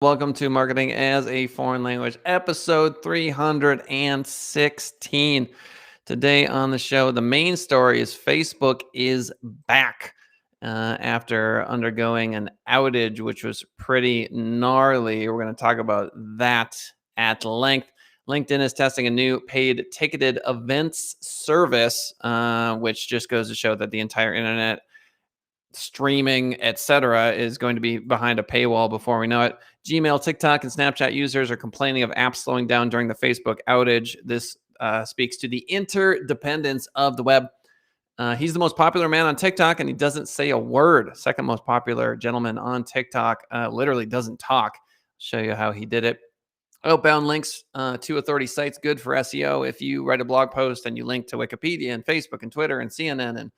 Welcome to Marketing as a Foreign Language, episode 316. Today on the show, the main story is Facebook is back after undergoing an outage, which was pretty gnarly. We're going to talk about that at length. LinkedIn is testing a new paid ticketed events service, which just goes to show that the entire internet, streaming, etc., is going to be behind a paywall before we know it. Gmail, TikTok, and Snapchat users are complaining of apps slowing down during the Facebook outage. This speaks to the interdependence of the web. He's the most popular man on TikTok, and he doesn't say a word. Second most popular gentleman on TikTok literally doesn't talk. Show you how he did it. Outbound links to authority sites, good for SEO. If you write a blog post and you link to Wikipedia and Facebook and Twitter and CNN and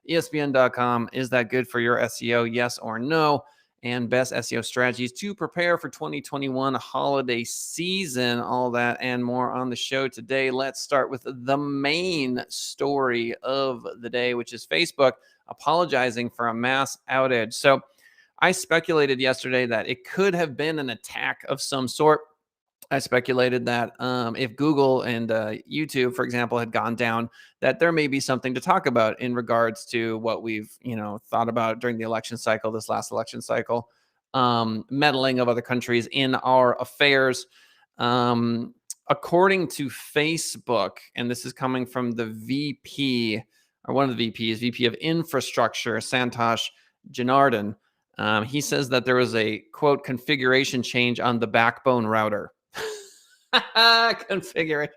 ESPN.com, is that good for your SEO? Yes or no? And best SEO strategies to prepare for 2021 holiday season, all that and more on the show today. Let's start with the main story of the day, which is Facebook apologizing for a mass outage. So I speculated yesterday that it could have been an attack of some sort. I speculated that if Google and YouTube, for example, had gone down, that there may be something to talk about in regards to what we've, thought about during the election cycle, this last election cycle, meddling of other countries in our affairs. According to Facebook, and this is coming from the VP, or one of the VPs, VP of Infrastructure, Santosh Janardhan, he says that there was a, quote, configuration change on the backbone router. Configuration.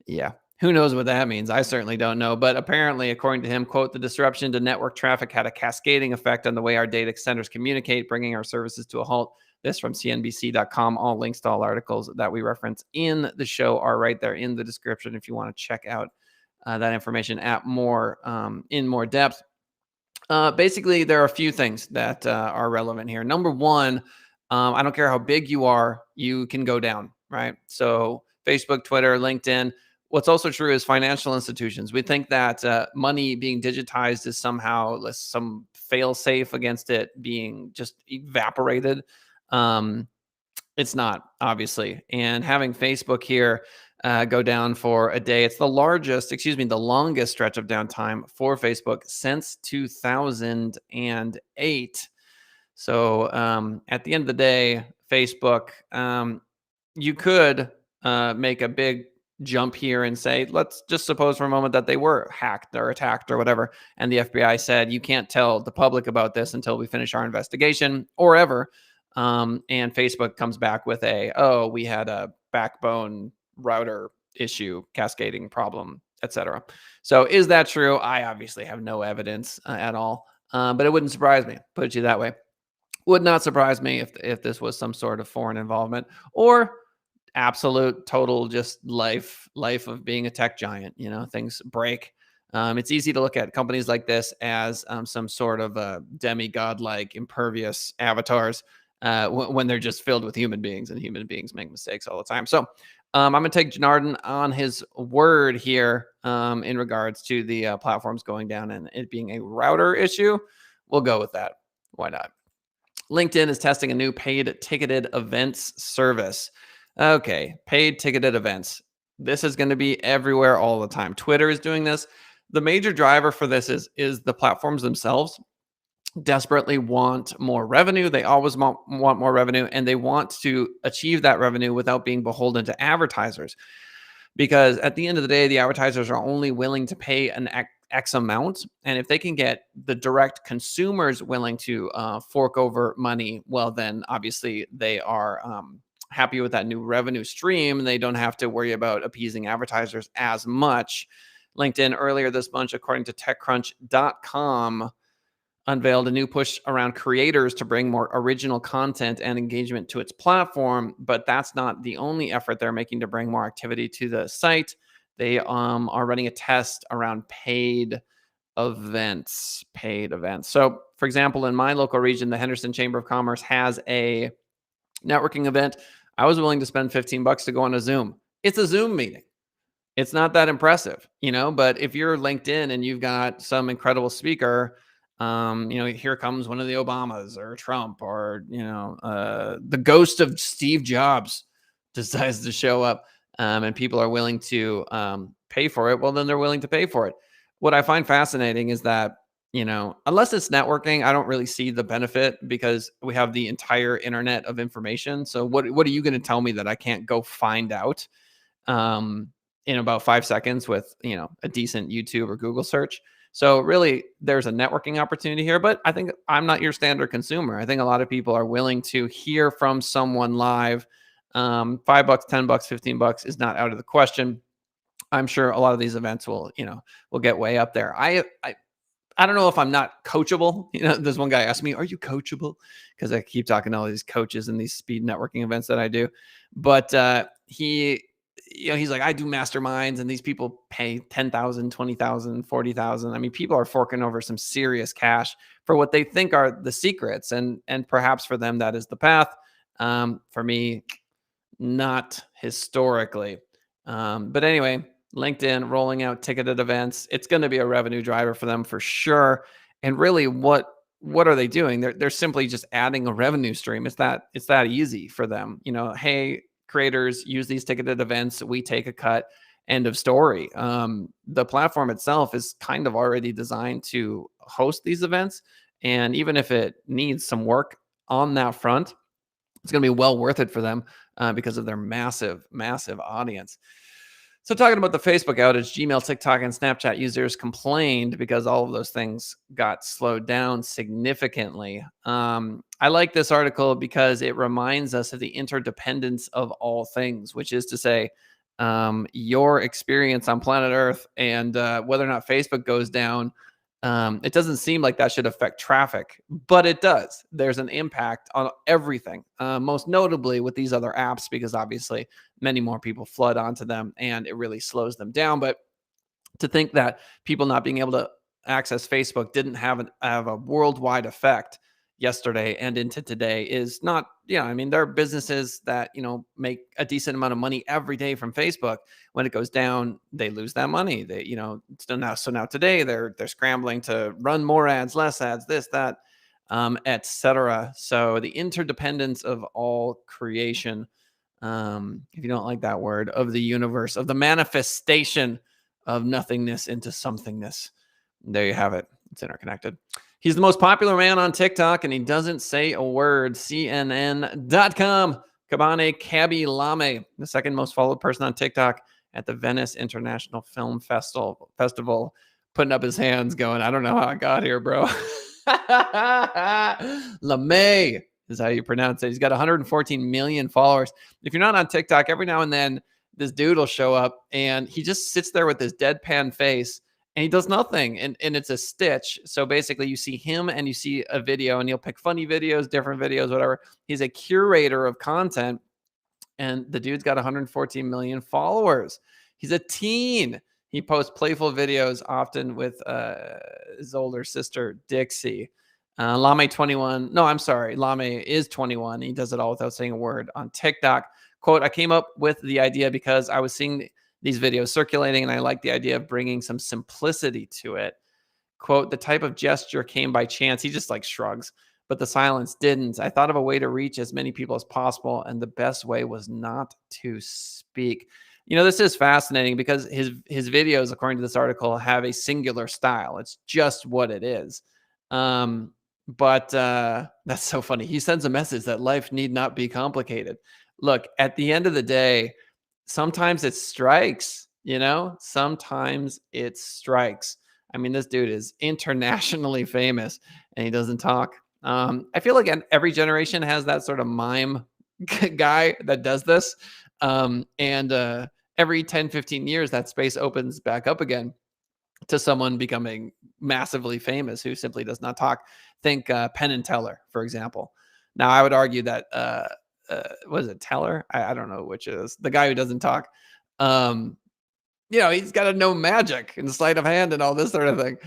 Yeah. Who knows what that means? I certainly don't know. But apparently, according to him, quote, the disruption to network traffic had a cascading effect on the way our data centers communicate, bringing our services to a halt. This from CNBC.com. All links to all articles that we reference in the show are right there in the description if you want to check out that information at in more depth. Basically, there are a few things that are relevant here. Number one, I don't care how big you are, you can go down, right? So Facebook, Twitter, LinkedIn. What's also true is financial institutions. We think that money being digitized is somehow some fail safe against it being just evaporated. It's not, obviously. And having Facebook here go down for a day, it's the longest stretch of downtime for Facebook since 2008. So at the end of the day, Facebook, you could make a big jump here and say, let's just suppose for a moment that they were hacked or attacked or whatever. And the FBI said, you can't tell the public about this until we finish our investigation or ever. And Facebook comes back with we had a backbone router issue, cascading problem, etc. So is that true? I obviously have no evidence at all, but it wouldn't surprise me, put it to you that way. Would not surprise me if this was some sort of foreign involvement or absolute total just life of being a tech giant. Things break. It's easy to look at companies like this as some sort of demigod-like impervious avatars when they're just filled with human beings, and human beings make mistakes all the time. So I'm going to take Janardhan on his word here in regards to the platforms going down and it being a router issue. We'll go with that. Why not? LinkedIn is testing a new paid ticketed events service. Okay, paid ticketed events. This is going to be everywhere all the time. Twitter is doing this. The major driver for this is the platforms themselves desperately want more revenue. They always want more revenue, and they want to achieve that revenue without being beholden to advertisers. Because at the end of the day, the advertisers are only willing to pay an X amount. And if they can get the direct consumers willing to fork over money, well, then obviously they are happy with that new revenue stream. They don't have to worry about appeasing advertisers as much. LinkedIn earlier this month, according to TechCrunch.com, unveiled a new push around creators to bring more original content and engagement to its platform. But that's not the only effort they're making to bring more activity to the site. They are running a test around paid events. So, for example, in my local region, the Henderson Chamber of Commerce has a networking event. I was willing to spend $15 to go on a Zoom. It's a Zoom meeting. It's not that impressive, but if you're LinkedIn and you've got some incredible speaker Here comes one of the Obamas or Trump or, the ghost of Steve Jobs decides to show up, and people are willing to pay for it. Well, then they're willing to pay for it. What I find fascinating is that, unless it's networking, I don't really see the benefit because we have the entire internet of information. So what are you going to tell me that I can't go find out in about 5 seconds with, a decent YouTube or Google search? So really, there's a networking opportunity here, but I think I'm not your standard consumer. I think a lot of people are willing to hear from someone live. $5, $10, $15 is not out of the question. I'm sure a lot of these events will get way up there. I don't know if I'm not coachable. There's one guy asked me, "Are you coachable?" Because I keep talking to all these coaches and these speed networking events that I do. But he's like, "I do masterminds, and these people pay 10,000, 20,000, 40,000. I mean, people are forking over some serious cash for what they think are the secrets, and perhaps for them that is the path. For me, not historically. But anyway, LinkedIn rolling out ticketed events. It's going to be a revenue driver for them for sure. And really, what are they doing? They're simply just adding a revenue stream. It's that easy for them. Hey, creators, use these ticketed events. We take a cut. End of story. The platform itself is kind of already designed to host these events. And even if it needs some work on that front, it's going to be well worth it for them because of their massive, massive audience. So talking about the Facebook outage, Gmail, TikTok, and Snapchat users complained because all of those things got slowed down significantly. I like this article because it reminds us of the interdependence of all things, which is to say, your experience on planet Earth and whether or not Facebook goes down, it doesn't seem like that should affect traffic, but it does. There's an impact on everything, most notably with these other apps, because obviously many more people flood onto them and it really slows them down. But to think that people not being able to access Facebook didn't have a worldwide effect yesterday and into today is not, I mean, there are businesses that, make a decent amount of money every day from Facebook. When it goes down, they lose that money. They, so now today they're scrambling to run more ads, less ads, this, that, etc. So the interdependence of all creation, if you don't like that word, of the universe, of the manifestation of nothingness into somethingness. There you have it. It's interconnected. He's the most popular man on TikTok, and he doesn't say a word. CNN.com. Kabane Kabilame, the second most followed person on TikTok at the Venice International Film Festival, putting up his hands going, I don't know how I got here, bro. Lame is how you pronounce it. He's got 114 million followers. If you're not on TikTok, every now and then this dude will show up and he just sits there with his deadpan face and he does nothing. And it's a stitch. So basically you see him and you see a video and he'll pick funny videos, different videos, whatever. He's a curator of content and the dude's got 114 million followers. He's a teen. He posts playful videos often with his older sister, Dixie. Lame 21. No, I'm sorry. Lame is 21. He does it all without saying a word on TikTok. Quote, I came up with the idea because I was seeing these videos circulating and I like the idea of bringing some simplicity to it. Quote, the type of gesture came by chance. He just like shrugs, but the silence didn't. I thought of a way to reach as many people as possible. And the best way was not to speak. This is fascinating because his videos, according to this article, have a singular style. It's just what it is. But that's so funny. He sends a message that life need not be complicated. Look, at the end of the day, sometimes it strikes, sometimes it strikes. I mean, this dude is internationally famous and he doesn't talk. I feel like every generation has that sort of mime guy that does this. And every 10, 15 years, that space opens back up again to someone becoming massively famous who simply does not talk. Think Penn Teller, for example. Now, I would argue that, was it Teller? I don't know which is the guy who doesn't talk. He's got to know magic and sleight of hand and all this sort of thing.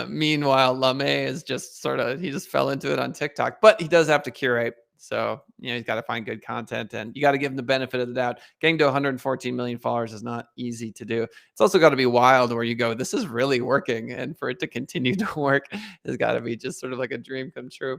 Meanwhile, Lame is just he just fell into it on TikTok, but he does have to curate. So, he's got to find good content and you got to give him the benefit of the doubt. Getting to 114 million followers is not easy to do. It's also got to be wild where you go, this is really working. And for it to continue to work has got to be just sort of like a dream come true.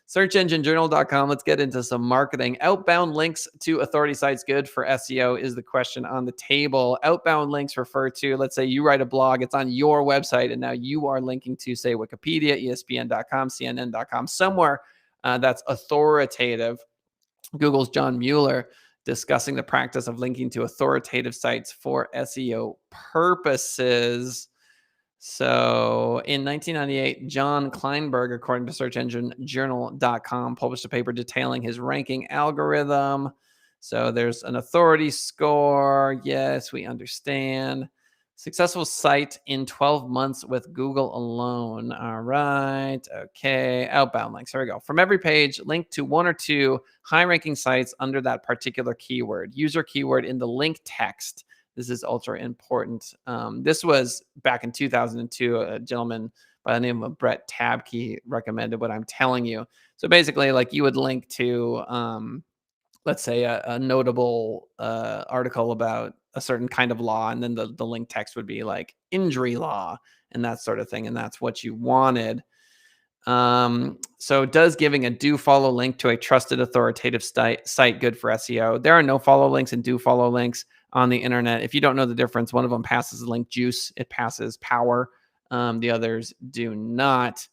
SearchEngineJournal.com. Let's get into some marketing. Outbound links to authority sites good for SEO is the question on the table. Outbound links refer to, let's say you write a blog, it's on your website, and now you are linking to, say, Wikipedia, ESPN.com, CNN.com, somewhere that's authoritative. Google's John Mueller discussing the practice of linking to authoritative sites for SEO purposes. So in 1998, John Kleinberg, according to SearchEngineJournal.com, published a paper detailing his ranking algorithm. So there's an authority score. Yes, we understand. Successful site in 12 months with Google alone. All right. Okay. Outbound links. Here we go. From every page, link to one or two high-ranking sites under that particular keyword. Use your keyword in the link text. This is ultra important. This was back in 2002. A gentleman by the name of Brett Tabke recommended what I'm telling you. So basically, like you would link to, let's say, a notable article about a certain kind of law, and then the link text would be like injury law and that sort of thing. And that's what you wanted. So does giving a do follow link to a trusted authoritative site good for SEO? There are no follow links and do follow links on the internet. If you don't know the difference, one of them passes link juice, it passes power. The others do not.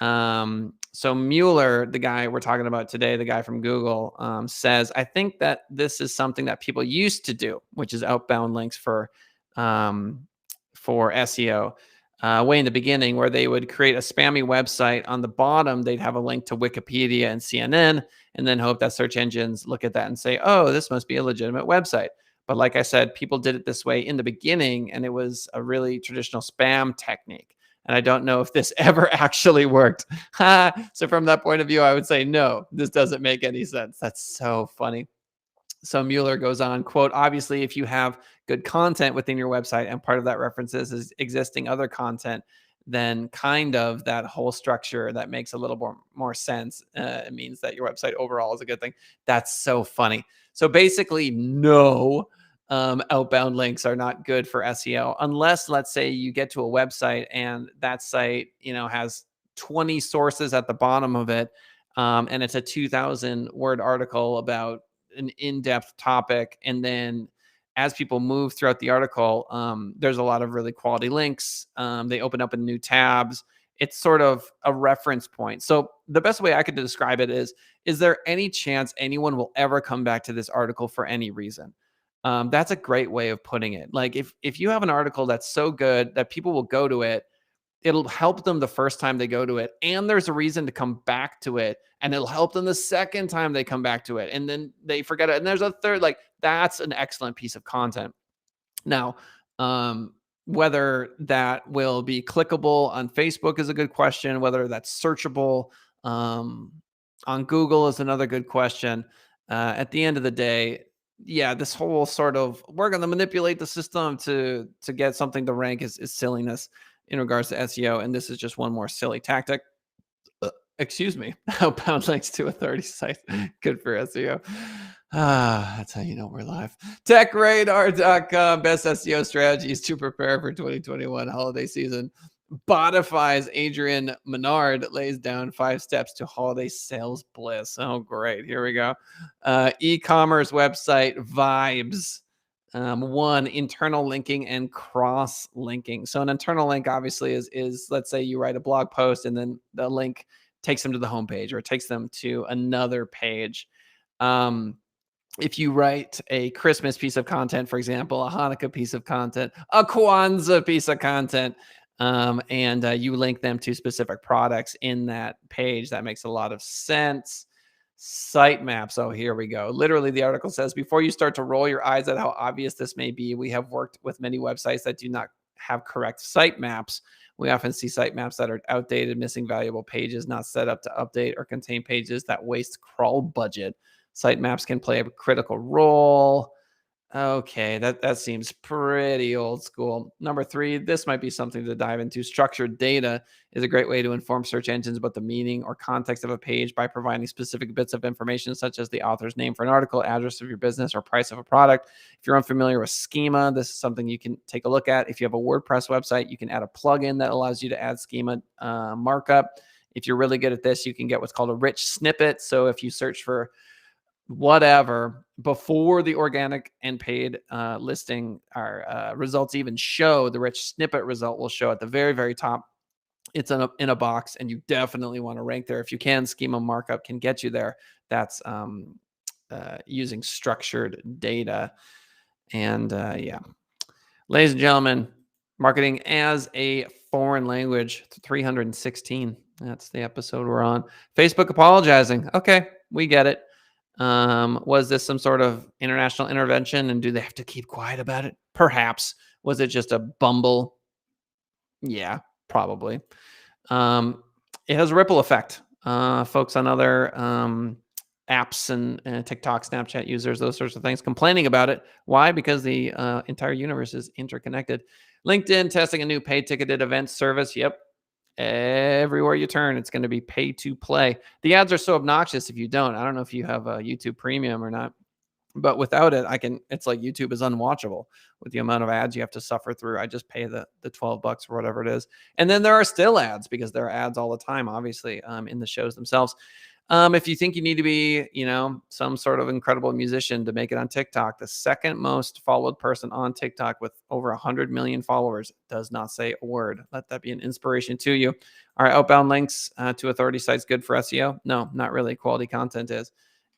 So Mueller, the guy we're talking about today, the guy from Google, says, I think that this is something that people used to do, which is outbound links for SEO. Way in the beginning, where they would create a spammy website. On the bottom, they'd have a link to Wikipedia and CNN, and then hope that search engines look at that and say, oh, this must be a legitimate website. But like I said, people did it this way in the beginning, and it was a really traditional spam technique. And I don't know if this ever actually worked. So from that point of view, I would say, no, this doesn't make any sense. That's so funny. So Mueller goes on, quote, obviously, if you have good content within your website and part of that references is existing other content, then kind of that whole structure that makes a little more sense. It means that your website overall is a good thing. That's so funny. So basically, no, outbound links are not good for SEO unless, let's say, you get to a website and that site, has 20 sources at the bottom of it, and it's a 2,000 word article about an in-depth topic, and then as people move throughout the article, there's a lot of really quality links. They open up in new tabs. It's sort of a reference point. So the best way I could describe it is there any chance anyone will ever come back to this article for any reason? That's a great way of putting it. Like if you have an article that's so good that people will go to it, it'll help them the first time they go to it, and there's a reason to come back to it, and it'll help them the second time they come back to it, and then they forget it, and there's a third. Like, that's an excellent piece of content. Now, whether that will be clickable on Facebook is a good question. Whether that's searchable on Google is another good question. At the end of the day, yeah, this whole sort of we're going to manipulate the system to get something to rank is silliness in regards to SEO, and this is just one more silly tactic. Excuse me. Outbound links to authority sites. Good for SEO. That's how you know we're live. TechRadar.com. Best SEO strategies to prepare for 2021 holiday season. Botify's Adrian Menard lays down 5 steps to holiday sales bliss. Oh, great. Here we go. E-commerce website Vibes. 1, internal linking and cross linking. So an internal link obviously is let's say you write a blog post and then the link takes them to the homepage or it takes them to another page. If you write a Christmas piece of content, for example, a Hanukkah piece of content, a Kwanzaa piece of content, and you link them to specific products in that page, that makes a lot of sense. Sitemaps. Oh, here we go. Literally, the article says, before you start to roll your eyes at how obvious this may be, we have worked with many websites that do not have correct sitemaps. We often see sitemaps that are outdated, missing valuable pages, not set up to update, or contain pages that waste crawl budget. Sitemaps can play a critical role. Okay, that seems pretty old school. Number three, this might be something to dive into. Structured data is a great way to inform search engines about the meaning or context of a page by providing specific bits of information, such as the author's name for an article, address of your business, or price of a product. If you're unfamiliar with schema, this is something you can take a look at. If you have a WordPress website, you can add a plugin that allows you to add schema markup. If you're really good at this, you can get what's called a rich snippet. So if you search for whatever before the organic and paid listing our results even show, the rich snippet result will show at the very, very top. It's in a box, and you definitely want to rank there if you can. Schema markup can get you there. That's using structured data. And yeah, ladies and gentlemen, marketing as a foreign language 316. That's the episode we're on. Facebook apologizing. Okay, we get it. Was this some sort of international intervention, and do they have to keep quiet about it? Perhaps. Was it just a bumble? Yeah, probably. Um, it has a ripple effect. Folks on other apps and TikTok, Snapchat users, those sorts of things, complaining about it. Why? Because the entire universe is interconnected. LinkedIn testing a new paid ticketed event service. Yep. Everywhere you turn, it's going to be pay to play. The ads are so obnoxious if you don't. I don't know if you have a YouTube Premium or not, but without it, it's like YouTube is unwatchable with the amount of ads you have to suffer through. I just pay the $12 or whatever it is. And then there are still ads because there are ads all the time, obviously, in the shows themselves. If you think you need to be, some sort of incredible musician to make it on TikTok, the second most followed person on TikTok with over 100 million followers does not say a word. Let that be an inspiration to you. All right, outbound links to authority sites good for SEO? No, not really. Quality content is.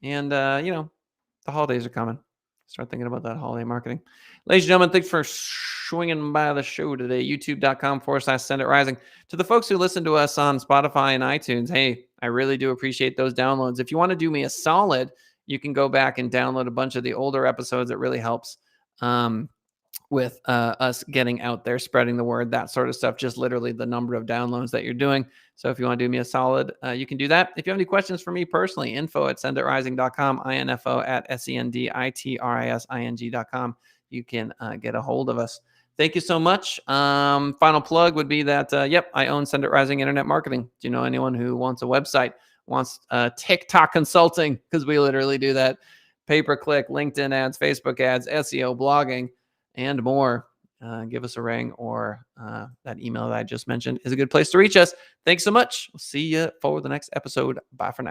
And, the holidays are coming. Start thinking about that holiday marketing. Ladies and gentlemen, thanks for swinging by the show today. YouTube.com/Send It Rising. To the folks who listen to us on Spotify and iTunes, hey, I really do appreciate those downloads. If you want to do me a solid, you can go back and download a bunch of the older episodes. It really helps with us getting out there, spreading the word, that sort of stuff, just literally the number of downloads that you're doing. So if you want to do me a solid, you can do that. If you have any questions for me personally, info@senditrising.com, info@senditrising.com. You can get a hold of us. Thank you so much. Final plug would be that, yep, I own Send It Rising Internet Marketing. Do you know anyone who wants a website, wants TikTok consulting? Because we literally do that. Pay-per-click, LinkedIn ads, Facebook ads, SEO, blogging, and more. Give us a ring, or that email that I just mentioned is a good place to reach us. Thanks so much. We'll see you for the next episode. Bye for now.